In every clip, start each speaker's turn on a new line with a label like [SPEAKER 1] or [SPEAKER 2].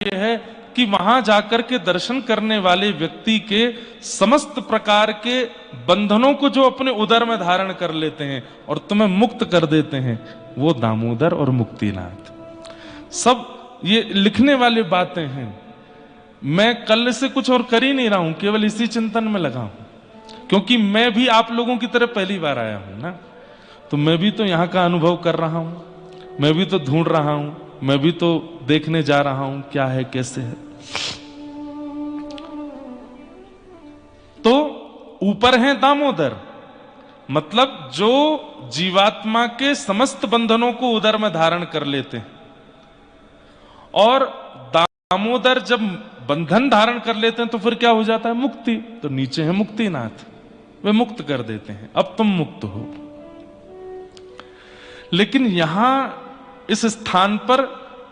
[SPEAKER 1] यह है कि वहां जाकर के दर्शन करने वाले व्यक्ति के समस्त प्रकार के बंधनों को जो अपने उदर में धारण कर लेते हैं और तुम्हें मुक्त कर देते हैं, वो दामोदर और मुक्तिनाथ। सब ये लिखने वाली बातें हैं। मैं कल से कुछ और कर ही नहीं रहा हूं, केवल इसी चिंतन में लगा हूं, क्योंकि मैं भी आप लोगों की तरह पहली बार आया हूं ना, तो मैं भी तो यहां का अनुभव कर रहा हूं, मैं भी तो ढूंढ रहा हूं, मैं भी तो देखने जा रहा हूं क्या है कैसे है। तो ऊपर है दामोदर, मतलब जो जीवात्मा के समस्त बंधनों को उदर में धारण कर लेते हैं, और दामोदर जब बंधन धारण कर लेते हैं तो फिर क्या हो जाता है? मुक्ति। तो नीचे है मुक्तिनाथ, वे मुक्त कर देते हैं, अब तुम मुक्त हो। लेकिन यहां इस स्थान पर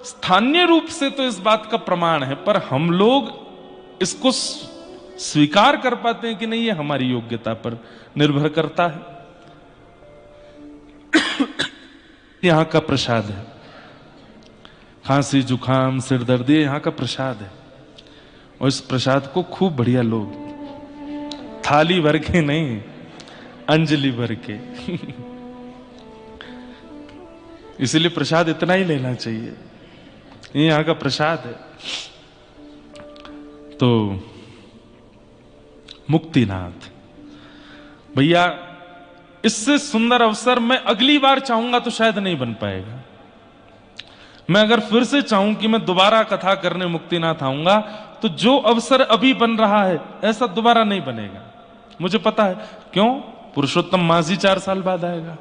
[SPEAKER 1] स्थानीय रूप से तो इस बात का प्रमाण है, पर हम लोग इसको स्वीकार कर पाते हैं कि नहीं, ये हमारी योग्यता पर निर्भर करता है। यहां का प्रसाद है, खांसी जुखाम सिर दर्द ये यहां का प्रसाद है, और इस प्रसाद को खूब बढ़िया लोग थाली भर के नहीं, अंजलि भर के इसीलिए प्रसाद इतना ही लेना चाहिए, ये यहां का प्रसाद है। तो मुक्तिनाथ भैया, इससे सुंदर अवसर मैं अगली बार चाहूंगा तो शायद नहीं बन पाएगा। मैं अगर फिर से चाहूं कि मैं दोबारा कथा करने मुक्तिनाथ आऊंगा, तो जो अवसर अभी बन रहा है ऐसा दोबारा नहीं बनेगा, मुझे पता है। क्यों? पुरुषोत्तम मांझी 4 साल बाद आएगा,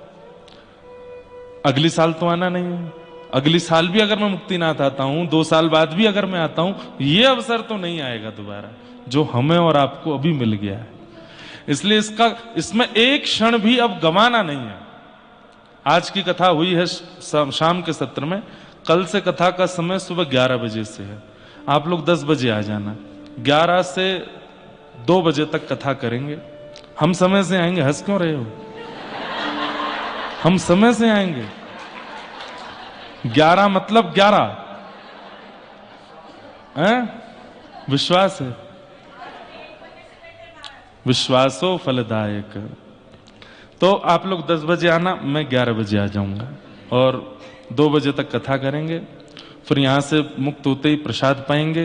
[SPEAKER 1] अगली साल तो आना नहीं है। अगली साल भी अगर मैं मुक्तिनाथ आता हूं, 2 साल बाद भी अगर मैं आता हूं, यह अवसर तो नहीं आएगा दोबारा, जो हमें और आपको अभी मिल गया है। इसलिए इसमें एक क्षण भी अब गंवाना नहीं है। आज की कथा हुई है शाम के सत्र में, कल से कथा का समय सुबह 11 बजे से है। आप लोग 10 बजे आ जाना, 11 से 2 बजे तक कथा करेंगे। हम समय से आएंगे, हंस क्यों रहे हो? हम समय से आएंगे, 11 मतलब 11 है? विश्वास है, विश्वासो फलदायक। तो आप लोग 10 बजे आना, मैं 11 बजे आ जाऊंगा, और 2 बजे तक कथा करेंगे। फिर यहां से मुक्त होते ही प्रसाद पाएंगे।